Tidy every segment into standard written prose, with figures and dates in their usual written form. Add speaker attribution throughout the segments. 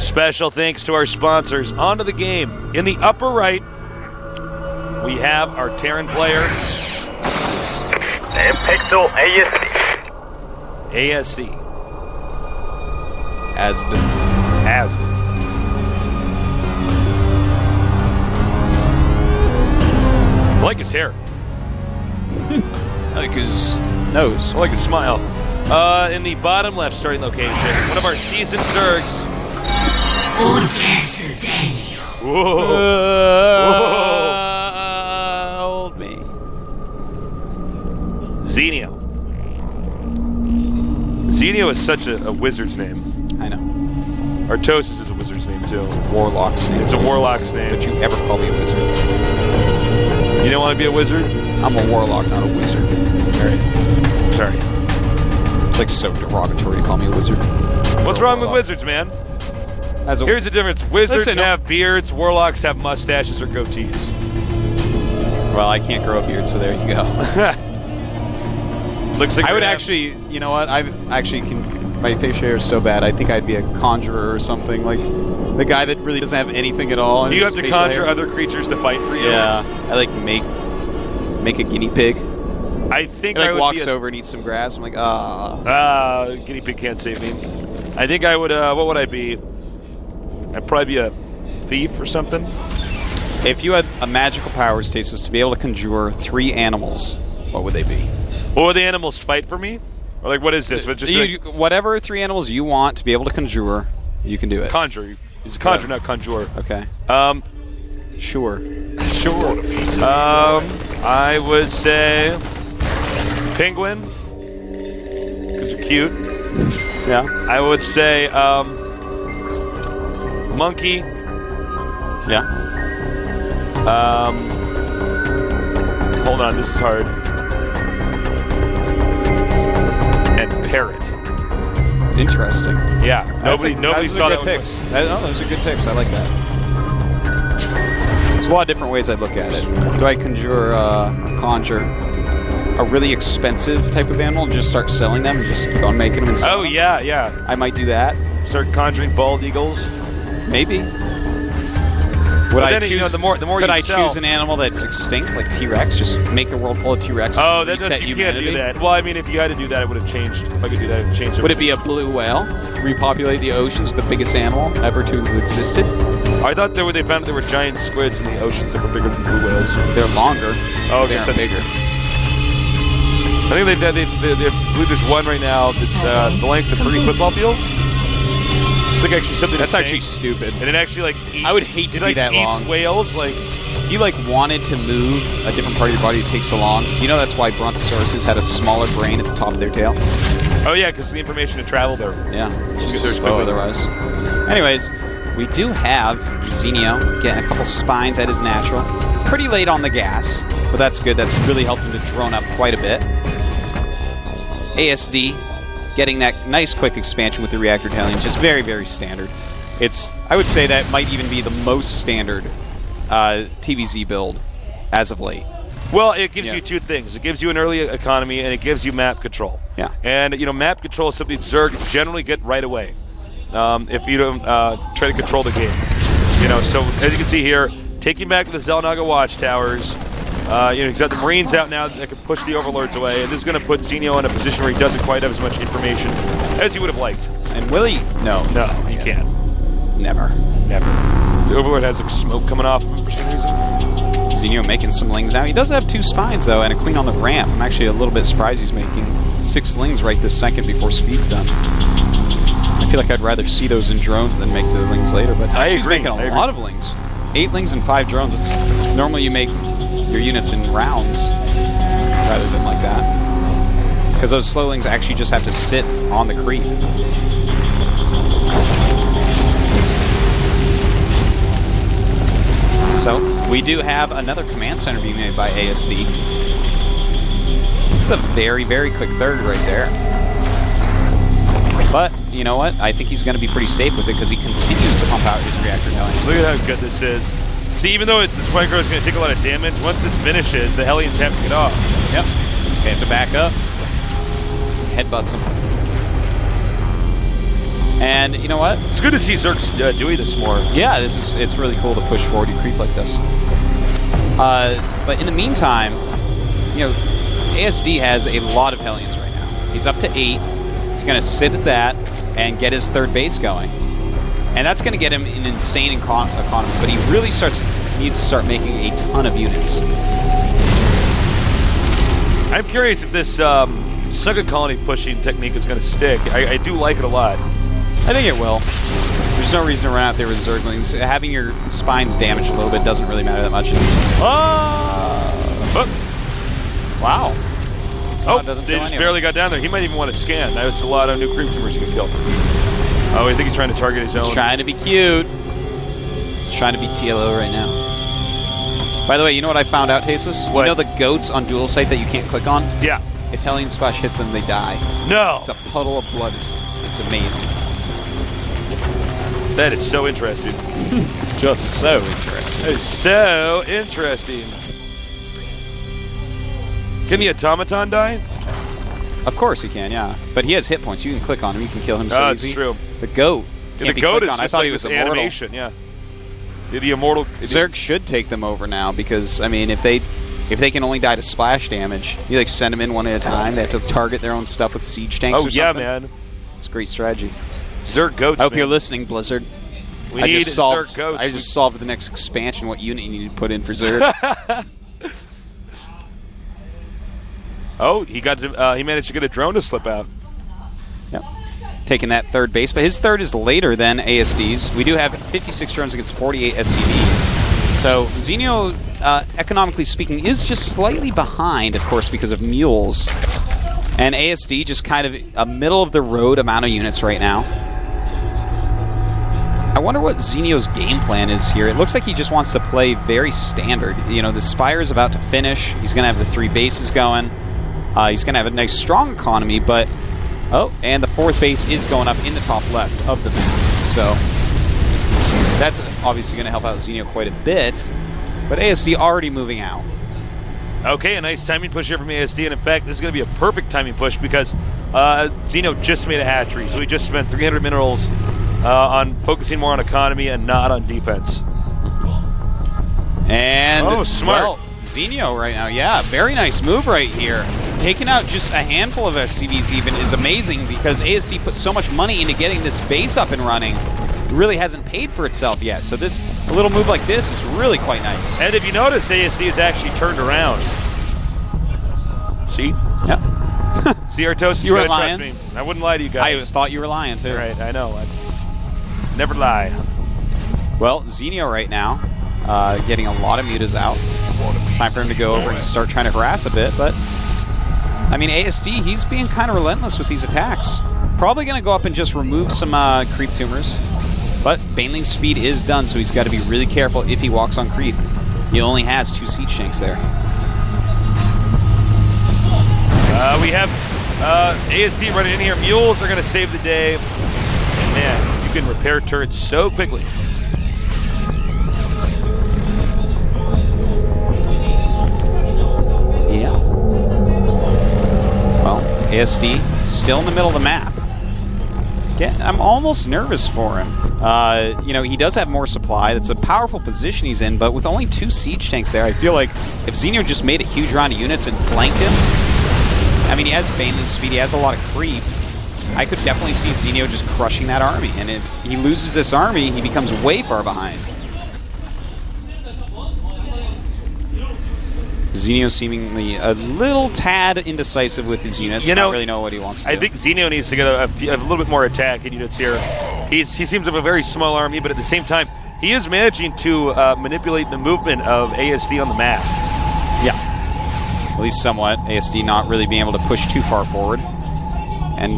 Speaker 1: Special thanks to our sponsors. On to the game. In the upper right, we have our Terran player.
Speaker 2: Pixel
Speaker 1: ASD.
Speaker 3: Asd.
Speaker 1: I like his hair.
Speaker 3: I like his nose.
Speaker 1: I like his smile. In the bottom left starting location, one of our seasoned Zergs.
Speaker 4: Zenio.
Speaker 1: Whoa.
Speaker 3: Hold me.
Speaker 1: Zenio. Zenio is such a wizard's name.
Speaker 3: I know.
Speaker 1: Artosis is a wizard's name, too.
Speaker 3: It's a warlock's name.
Speaker 1: It's a warlock's name.
Speaker 3: Don't you ever call me a wizard.
Speaker 1: You don't want to be a wizard?
Speaker 3: I'm a warlock, not a wizard.
Speaker 1: All right. Sorry.
Speaker 3: It's like so derogatory to call me a wizard.
Speaker 1: What's wrong with wizards, man? Here's the difference. Wizards have beards, warlocks have mustaches or goatees.
Speaker 3: Well, I can't grow a beard, so there you go.
Speaker 1: Looks like
Speaker 3: I would actually, you know what? I actually can. My facial hair is so bad. I think I'd be a conjurer or something, like the guy that really doesn't have anything at all.
Speaker 1: You have to conjure other creatures to fight for you.
Speaker 3: Yeah, I like make a guinea pig.
Speaker 1: I think
Speaker 3: he, like,
Speaker 1: I would
Speaker 3: walks over and eats some grass. I'm like,
Speaker 1: guinea pig can't save me. I think I would. What would I be? I'd probably be a thief or something.
Speaker 3: If you had a magical power stasis to be able to conjure 3 animals, what would they be?
Speaker 1: What would the animals fight for me? Or like, what is this? Just
Speaker 3: whatever 3 animals you want to be able to conjure, you can do it.
Speaker 1: Conjure. It's conjure, not conjure.
Speaker 3: Okay. Sure.
Speaker 1: Sure. I would say penguin, because they're cute.
Speaker 3: Yeah.
Speaker 1: I would say monkey.
Speaker 3: Yeah.
Speaker 1: Hold on, this is hard. And parrot.
Speaker 3: Interesting.
Speaker 1: Yeah. Nobody saw that
Speaker 3: picks. Those are good picks. I like that. There's a lot of different ways I'd look at it. Do I conjure a really expensive type of animal and just start selling them and just keep on making them and selling them?
Speaker 1: Yeah.
Speaker 3: I might do that.
Speaker 1: Start conjuring bald eagles.
Speaker 3: Maybe. Would I choose?
Speaker 1: You know, the more
Speaker 3: could I
Speaker 1: sell,
Speaker 3: choose an animal that's extinct, like T-Rex? Just make the world full of T-Rex.
Speaker 1: Oh,
Speaker 3: you
Speaker 1: can't do that. Well, I mean, if you had to do that, it would have changed. If I could do that, it would change.
Speaker 3: Would it be a blue whale? Repopulate the oceans, the biggest animal ever to have existed?
Speaker 1: I thought they found there were giant squids in the oceans that were bigger than blue whales.
Speaker 3: They're longer.
Speaker 1: Oh,
Speaker 3: they're bigger.
Speaker 1: I think I believe there's one right now that's the length of 3 football fields. It's like actually something
Speaker 3: that's
Speaker 1: insane.
Speaker 3: actually stupid.
Speaker 1: And it actually like eats.
Speaker 3: I would hate to be that long.
Speaker 1: Whales like.
Speaker 3: If you like wanted to move a different part of your body, it takes so long. You know that's why brontosauruses had a smaller brain at the top of their tail.
Speaker 1: Oh yeah, because the information to travel there.
Speaker 3: Yeah, just because they're slow otherwise. Anyways, we do have Zenio getting a couple spines at his natural. Pretty late on the gas, but that's good. That's really helped him to drone up quite a bit. ASD getting that nice quick expansion with the reactor Italians, just very, very standard. I would say that might even be the most standard TVZ build as of late.
Speaker 1: Well, it gives you 2 things. It gives you an early economy, and it gives you map control.
Speaker 3: Yeah.
Speaker 1: And, map control is something Zerg generally get right away if you don't try to control the game. So as you can see here, taking back the Zelnaga watchtowers. He's got the Marines out now that can push the Overlords away, and this is going to put Zenio in a position where he doesn't quite have as much information as he would have liked.
Speaker 3: And will he? No,
Speaker 1: you can't.
Speaker 3: Never.
Speaker 1: The Overlord has like smoke coming off of him for some reason.
Speaker 3: Zenio making some lings now. He does have 2 spines, though, and a queen on the ramp. I'm actually a little bit surprised he's making 6 lings right this second before speed's done. I feel like I'd rather see those in drones than make the lings later, but he's making a lot of lings. 8 lings and 5 drones. Normally you make your units in rounds rather than like that. Because those slow lings actually just have to sit on the creep. So, we do have another command center being made by ASD. It's a very, very quick third right there. But, you know what? I think he's going to be pretty safe with it because he continues to pump out his reactor Hellions.
Speaker 1: Look at how good this is. See, even though this White Girl is going to take a lot of damage, once it finishes, the Hellions have to get off.
Speaker 3: Yep. They have to back up. Just headbutts him. And you know what?
Speaker 1: It's good to see Zerg doing this more.
Speaker 3: Yeah, it's really cool to push forward and creep like this. But in the meantime, you know, ASD has a lot of Hellions right now. He's up to 8. He's going to sit at that and get his third base going. And that's going to get him an insane economy, but he really needs to start making a ton of units.
Speaker 1: I'm curious if this Suga Colony pushing technique is going to stick. I do like it a lot.
Speaker 3: I think it will. There's no reason to run out there with Zerglings. Having your spines damaged a little bit doesn't really matter that much. Wow.
Speaker 1: Oh, they just barely got down there. He might even want to scan. That's a lot of new creep tumors he can kill. Oh, I think he's trying to target his own.
Speaker 3: He's trying to be cute. He's trying to be TLO right now. By the way, you know what I found out, Tasteless?
Speaker 1: What?
Speaker 3: You know the goats on dual site that you can't click on?
Speaker 1: Yeah.
Speaker 3: If Hellion Splash hits them, they die.
Speaker 1: No.
Speaker 3: It's a puddle of blood. It's amazing.
Speaker 1: That is so interesting.
Speaker 3: Just so interesting.
Speaker 1: That is so interesting. Can the automaton die?
Speaker 3: Of course he can, yeah. But he has hit points. You can click on him. You can kill him so
Speaker 1: that's
Speaker 3: easy.
Speaker 1: True.
Speaker 3: The goat can't be
Speaker 1: goat
Speaker 3: clicked
Speaker 1: is
Speaker 3: on. I
Speaker 1: just
Speaker 3: thought
Speaker 1: like
Speaker 3: he was
Speaker 1: this
Speaker 3: immortal.
Speaker 1: animation, yeah. The immortal.
Speaker 3: Zerg should take them over now because, I mean, if they can only die to splash damage, you like send them in one at a time. They have to target their own stuff with siege tanks or something.
Speaker 1: Oh, yeah, man.
Speaker 3: It's a great strategy.
Speaker 1: Zerg goats,
Speaker 3: I hope
Speaker 1: man.
Speaker 3: you're listening, Blizzard.
Speaker 1: We need Zerg goats.
Speaker 3: I just solved the next expansion, what unit you need to put in for Zerg.
Speaker 1: Oh, he managed to get a drone to slip out.
Speaker 3: Yep. Taking that third base, but his third is later than ASD's. We do have 56 drones against 48 SCVs. So Zenio, economically speaking, is just slightly behind, of course, because of mules. And ASD just kind of a middle-of-the-road amount of units right now. I wonder what Zenio's game plan is here. It looks like he just wants to play very standard. You know, the Spire is about to finish. He's going to have the 3 bases going. He's going to have a nice, strong economy, but... Oh, and the 4th base is going up in the top left of the map. So that's obviously going to help out Zenio quite a bit. But ASD already moving out.
Speaker 1: Okay, a nice timing push here from ASD, and in fact, this is going to be a perfect timing push because Zenio just made a hatchery, so he just spent 300 minerals on focusing more on economy and not on defense.
Speaker 3: And,
Speaker 1: oh, smart.
Speaker 3: Well, Zenio right now, yeah, very nice move right here. Taking out just a handful of SCVs even is amazing because ASD put so much money into getting this base up and running. It really hasn't paid for itself yet, so a little move like this is really quite nice.
Speaker 1: And if you notice, ASD has actually turned around. See?
Speaker 3: Yep.
Speaker 1: See, Artos, you gotta trust me. I wouldn't lie to you guys.
Speaker 3: I thought you were lying, too.
Speaker 1: Right, I know. I never lie.
Speaker 3: Well, Zenio right now, getting a lot of mutas out. It's time for him to go over and start trying to harass a bit, but... I mean, ASD, he's being kind of relentless with these attacks. Probably going to go up and just remove some creep tumors. But Baneling's speed is done, so he's got to be really careful if he walks on creep. He only has 2 siege tanks there.
Speaker 1: We have ASD running in here. Mules are going to save the day. And man, you can repair turrets so quickly.
Speaker 3: Yeah. Well, ASD still in the middle of the map. I'm almost nervous for him. You know, he does have more supply. That's a powerful position he's in, but with only 2 siege tanks there, I feel like if Zenio just made a huge round of units and flanked him, I mean, he has Baneling speed, he has a lot of creep. I could definitely see Zenio just crushing that army, and if he loses this army, he becomes way far behind. Zenio seemingly a little tad indecisive with his units. You know, don't really know what he wants to do.
Speaker 1: I think Zenio needs to get a little bit more attack in units here. He seems to have a very small army, but at the same time, he is managing to manipulate the movement of ASD on the map.
Speaker 3: Yeah. At least somewhat. ASD not really being able to push too far forward. And,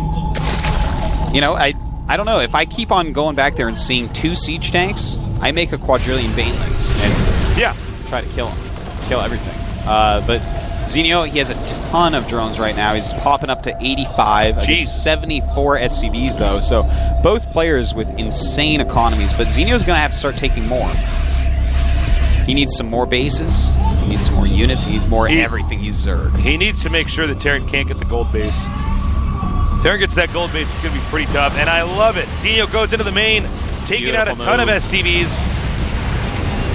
Speaker 3: you know, I don't know. If I keep on going back there and seeing 2 siege tanks, I make a quadrillion Banelings and try to kill him. Kill everything. But Zenio, he has a ton of drones right now. He's popping up to 85 against 74 SCVs, though. So both players with insane economies. But Zenio's going to have to start taking more. He needs some more bases. He needs some more units. He needs more everything. He's Zerg.
Speaker 1: He needs to make sure that Terran can't get the gold base. Terran gets that gold base, it's going to be pretty tough, and I love it. Zenio goes into the main, taking out a ton of SCVs.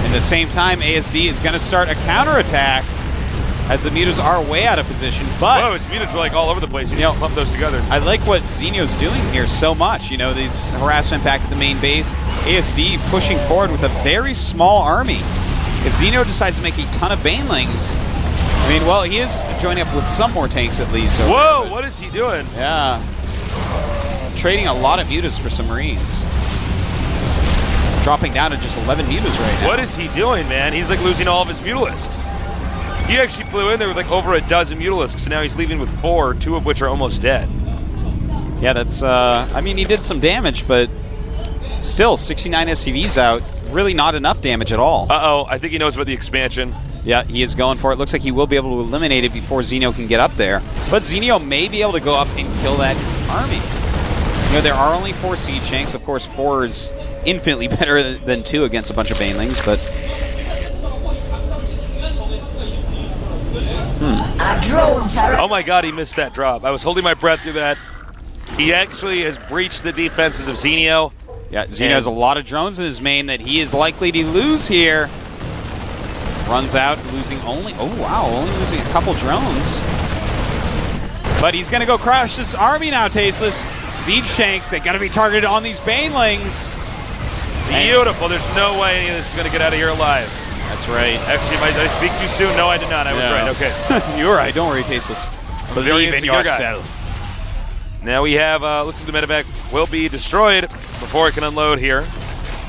Speaker 3: At the same time, ASD is going to start a counterattack as the mutas are way out of position, but...
Speaker 1: Whoa, his mutas are like all over the place. You know, pump those together.
Speaker 3: I like what Zenio's doing here so much. You know, these harassment back at the main base. ASD pushing forward with a very small army. If Zenio decides to make a ton of banelings, I mean, well, he is joining up with some more tanks at least.
Speaker 1: Whoa, what is he doing?
Speaker 3: Yeah. Trading a lot of mutas for some marines. Dropping down to just 11 mutas right now.
Speaker 1: What is he doing, man? He's like losing all of his mutalisks. He actually flew in there with like over a dozen mutalisks, and now he's leaving with 4, 2 of which are almost dead.
Speaker 3: Yeah, that's, I mean, he did some damage, but still, 69 SCVs out. Really not enough damage at all.
Speaker 1: Uh-oh, I think he knows about the expansion.
Speaker 3: Yeah, he is going for it. Looks like he will be able to eliminate it before Zenio can get up there. But Zenio may be able to go up and kill that army. You know, there are only 4 siege tanks. Of course, 4 is infinitely better than 2 against a bunch of banelings, but...
Speaker 1: Oh my god, he missed that drop. I was holding my breath through that. He actually has breached the defenses of Zenio.
Speaker 3: Yeah, Zenio has a lot of drones in his main that he is likely to lose here. Runs out, losing only... Oh, wow, only losing a couple drones. But he's going to go crash this army now, Tasteless. Siege tanks, they got to be targeted on these banelings.
Speaker 1: Beautiful. There's no way any of this is going to get out of here alive.
Speaker 3: That's right.
Speaker 1: Actually, did I speak too soon? No, I did not. I was right. Okay.
Speaker 3: You were right. Don't worry, Tasteless. Believe in yourself.
Speaker 1: Now we have, looks like the medevac will be destroyed before it can unload here.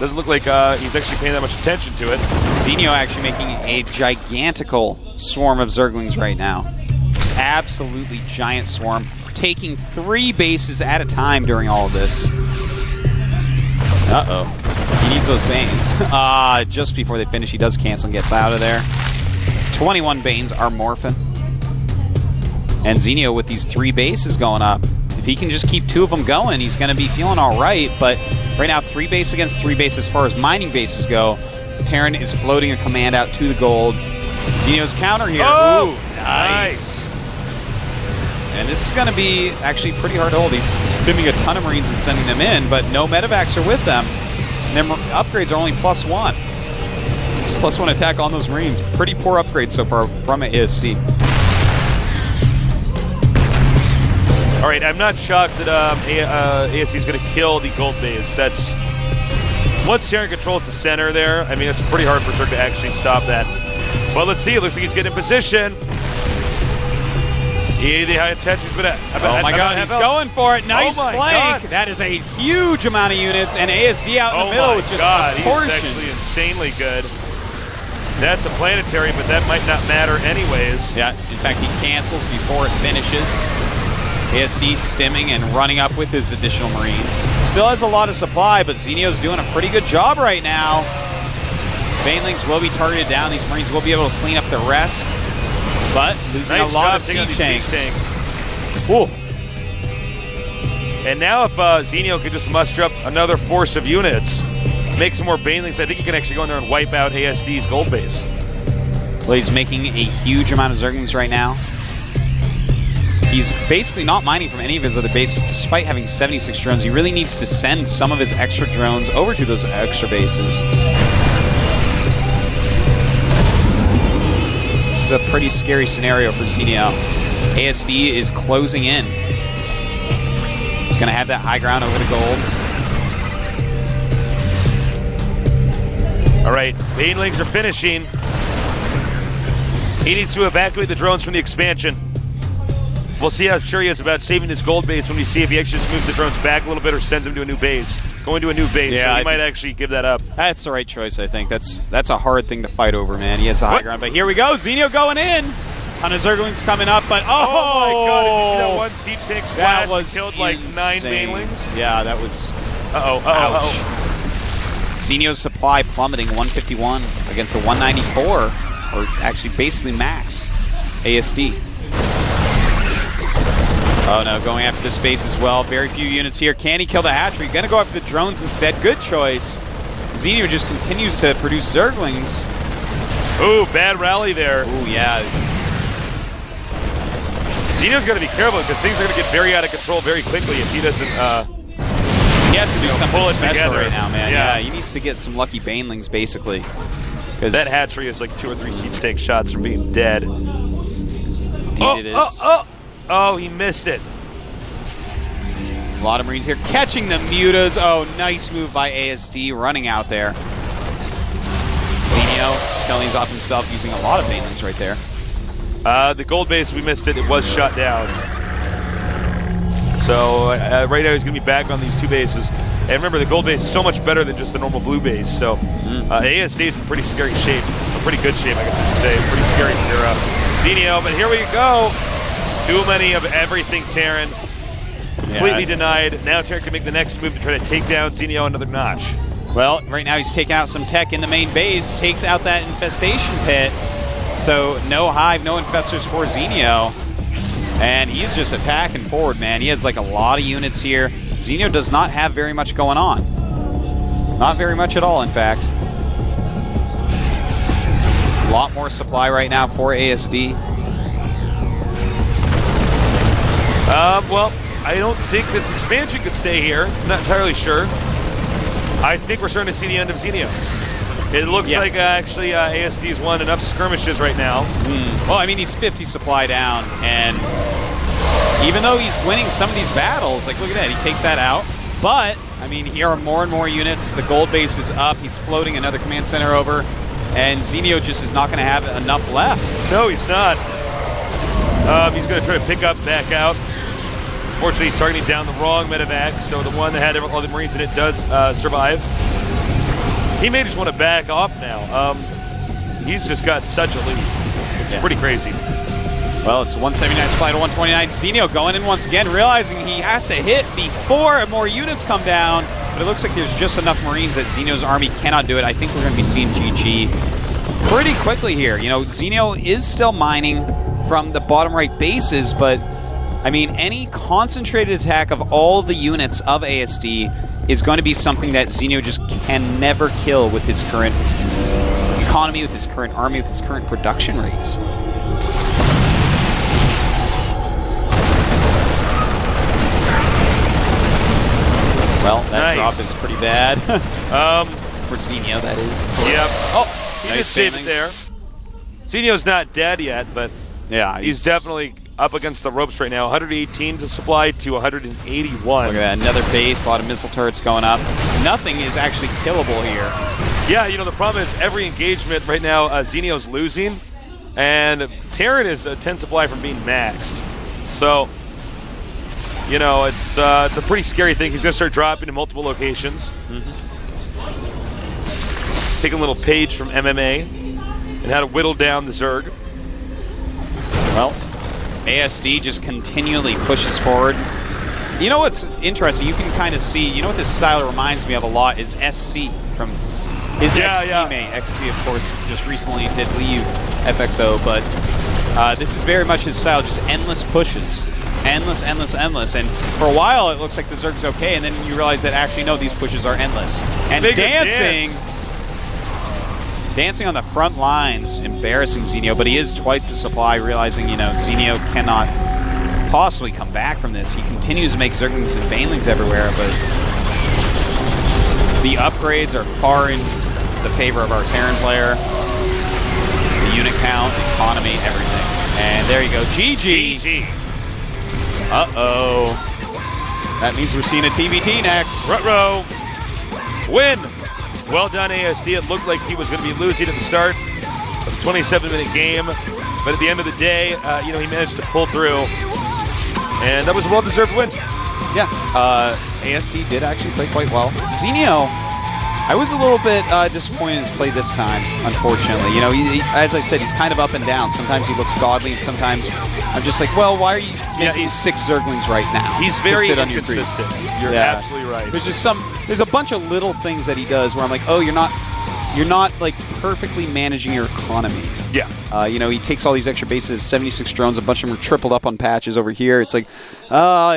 Speaker 1: Doesn't look like he's actually paying that much attention to it.
Speaker 3: Zenio actually making a gigantical swarm of Zerglings right now. Just absolutely giant swarm. Taking 3 bases at a time during all of this. Uh-oh. He needs those Banes. Just before they finish, he does cancel and gets out of there. 21 Banes are morphing. And Zenio with these 3 bases going up. If he can just keep 2 of them going, he's going to be feeling all right. But right now, 3 base against 3 base as far as mining bases go. Terran is floating a command out to the gold. Zenio's counter here.
Speaker 1: Oh,
Speaker 3: ooh, nice. And this is going to be actually pretty hard to hold. He's stimming a ton of Marines and sending them in, but no medevacs are with them. And their upgrades are only +1. Just +1 attack on those Marines. Pretty poor upgrades so far from ASD.
Speaker 1: All right, I'm not shocked that ASD is going to kill the gold base. That's once Terran controls the center there. I mean, it's pretty hard for Zerg to actually stop that. But let's see. It looks like he's getting in position. The high intention's been
Speaker 3: oh my god, he's going for it. Nice flank. God. That is a huge amount of units, and ASD out in the middle with just a portion.
Speaker 1: He's actually insanely good. That's a planetary, but that might not matter anyways.
Speaker 3: Yeah, in fact, he cancels before it finishes. ASD stimming and running up with his additional Marines. Still has a lot of supply, but Zenio's doing a pretty good job right now. Banelings will be targeted down. These Marines will be able to clean up the rest, but losing a lot of siege tanks.
Speaker 1: Ooh. And now if Zenio could just muster up another force of units, make some more Banelings, I think he can actually go in there and wipe out ASD's gold base.
Speaker 3: Well, he's making a huge amount of Zerglings right now. He's basically not mining from any of his other bases, despite having 76 drones. He really needs to send some of his extra drones over to those extra bases. This is a pretty scary scenario for Zenio. ASD is closing in. He's going to have that high ground over the gold.
Speaker 1: All right, Banelings are finishing. He needs to evacuate the drones from the expansion. We'll see how sure he is about saving his gold base when we see if he actually just moves the drones back a little bit or sends them to a new base. Going to a new base,
Speaker 3: yeah,
Speaker 1: so he might actually give that up.
Speaker 3: That's the right choice, I think. That's a hard thing to fight over, man. He has the high ground, but here we go. Zenio going in. Ton of Zerglings coming up, but
Speaker 1: oh my god, did you see that one siege tank splash?
Speaker 3: That was
Speaker 1: killed like 9 Banelings?
Speaker 3: Yeah, that was...
Speaker 1: Ouch.
Speaker 3: Zenio's supply plummeting 151 against the 194, or actually basically maxed ASD. Oh no, going after the space as well. Very few units here. Can he kill the hatchery? Gonna go after the drones instead. Good choice. Zenio just continues to produce Zerglings.
Speaker 1: Ooh, bad rally there.
Speaker 3: Ooh, yeah.
Speaker 1: Zenio's got to be careful because things are going to get very out of control very quickly if he doesn't.
Speaker 3: He has to do something special
Speaker 1: together
Speaker 3: right now, man.
Speaker 1: Yeah.
Speaker 3: He needs to get some lucky banelings, basically.
Speaker 1: That hatchery is like 2 or 3 siege tank shots from being dead.
Speaker 3: Indeed it is.
Speaker 1: Oh, he missed it.
Speaker 3: A lot of Marines here catching the mutas. Oh, nice move by ASD running out there. Zenio killing off himself using a lot of banelings right there.
Speaker 1: The gold base, we missed it. It was shot down. So right now he's going to be back on these 2 bases. And remember, the gold base is so much better than just the normal blue base. So ASD is in pretty scary shape. A pretty good shape, I guess I should say. Pretty scary for Zenio. But here we go. Too many of everything, Terran. Completely denied. Now Terran can make the next move to try to take down Zenio another notch.
Speaker 3: Well, right now he's taking out some tech in the main base. Takes out that infestation pit. So no hive, no infestors for Zenio. And he's just attacking forward, man. He has like a lot of units here. Zenio does not have very much going on. Not very much at all, in fact. A lot more supply right now for ASD.
Speaker 1: Well, I don't think this expansion could stay here. I'm not entirely sure. I think we're starting to see the end of Zenio. It looks like actually ASD's won enough skirmishes right now.
Speaker 3: Well, I mean, he's 50 supply down, and even though he's winning some of these battles, like, look at that, he takes that out. But, I mean, here are more and more units. The gold base is up. He's floating another command center over, and Zenio just is not going to have enough left.
Speaker 1: No, he's not. He's going to try to pick up, back out. Fortunately, he's targeting down the wrong medevac, so the one that had all the Marines in it does survive. He may just want to back off now. He's just got such a lead. It's pretty crazy.
Speaker 3: Well, it's 179 supply to 129. Zenio going in once again, realizing he has to hit before more units come down. But it looks like there's just enough Marines that Zenio's army cannot do it. I think we're going to be seeing GG pretty quickly here. You know, Zenio is still mining from the bottom right bases, but I mean, any concentrated attack of all the units of ASD is going to be something that Zenio just can never kill with his current economy, with his current army, with his current production rates. Well, that drop is pretty bad. For Zenio, that is.
Speaker 1: Yep. Oh, he just saved it there. Zenio's not dead yet, but
Speaker 3: yeah,
Speaker 1: he's definitely up against the ropes right now. 118 to supply to 181.
Speaker 3: Look at that, another base, a lot of missile turrets going up. Nothing is actually killable here.
Speaker 1: Yeah, you know, the problem is every engagement right now, Zenio's losing, and Terran is a 10 supply from being maxed. So, you know, it's a pretty scary thing. He's going to start dropping to multiple locations. Taking a little page from MMA and how to whittle down the Zerg.
Speaker 3: Well, ASD just continually pushes forward. You know what's interesting? You can kind of see, you know what this style reminds me of a lot is SC from his ex-teammate. XC, of course, just recently did leave FXO, but this is very much his style, just endless pushes. Endless, endless, endless. And for a while, it looks like the Zerg's okay, and then you realize that actually, no, these pushes are endless. And dancing on the front lines, embarrassing Zenio, but he is twice the supply, realizing, you know, Zenio cannot possibly come back from this. He continues to make Zerglings and Banelings everywhere, but the upgrades are far in the favor of our Terran player. The unit count, the economy, everything. And there you go, GG. Uh-oh. That means we're seeing a TVT next.
Speaker 1: Ruh-roh. Win. Well done, ASD. It looked like he was going to be losing at the start of the 27-minute game, but at the end of the day, you know, he managed to pull through, and that was a well-deserved win.
Speaker 3: Yeah, ASD did actually play quite well. Zenio, I was a little bit disappointed in his play this time, unfortunately. You know, as I said, he's kind of up and down. Sometimes he looks godly, and sometimes I'm just like, well, why are you making 6 Zerglings right now?
Speaker 1: He's very inconsistent. You're absolutely right.
Speaker 3: There's a bunch of little things that he does where I'm like, oh, you're not like perfectly managing your economy.
Speaker 1: Yeah.
Speaker 3: You know, he takes all these extra bases, 76 drones, a bunch of them are tripled up on patches over here. It's like,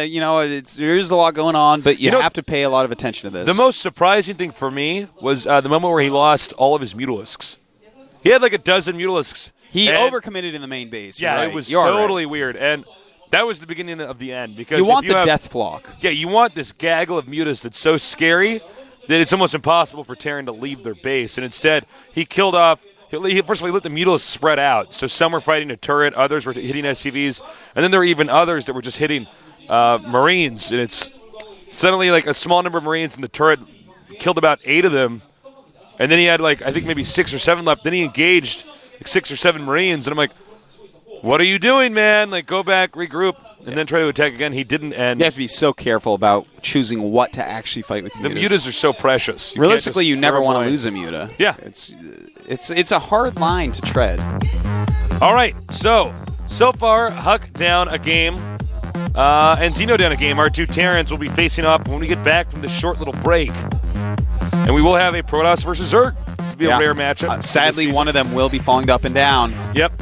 Speaker 3: you know, there's a lot going on, but you have to pay a lot of attention to this.
Speaker 1: The most surprising thing for me was the moment where he lost all of his Mutalisks. He had like a dozen Mutalisks.
Speaker 3: He overcommitted in the main base.
Speaker 1: Yeah, it was totally weird. And That was the beginning of the end. Because
Speaker 3: you want
Speaker 1: if
Speaker 3: the death flock.
Speaker 1: Yeah, you want this gaggle of mutas that's so scary that it's almost impossible for Terran to leave their base. And instead, he killed off. First of all, he let the mutas spread out. So some were fighting a turret, others were hitting SCVs, and then there were even others that were just hitting Marines. And it's suddenly like a small number of Marines, and the turret killed about 8 of them. And then he had I think maybe 6 or 7 left. Then he engaged 6 or 7 Marines, and I'm like, what are you doing, man? Go back, regroup, and then try to attack again. He didn't end.
Speaker 3: You have to be so careful about choosing what to actually fight with mutas.
Speaker 1: The mutas are so precious.
Speaker 3: Realistically, you never want to lose a muta.
Speaker 1: Yeah.
Speaker 3: It's a hard line to tread.
Speaker 1: All right, so far, Huck down a game and Zenio down a game. Our 2 Terrans will be facing off when we get back from this short little break. And we will have a Protoss versus Zerg. This will be a rare matchup.
Speaker 3: Sadly, one of them will be falling up and down.
Speaker 1: Yep.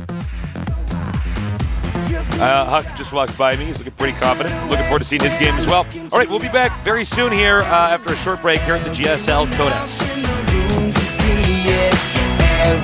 Speaker 1: Huck just walked by me. He's looking pretty confident. Looking forward to seeing his game as well. All right, we'll be back very soon here after a short break here at the GSL Codehouse.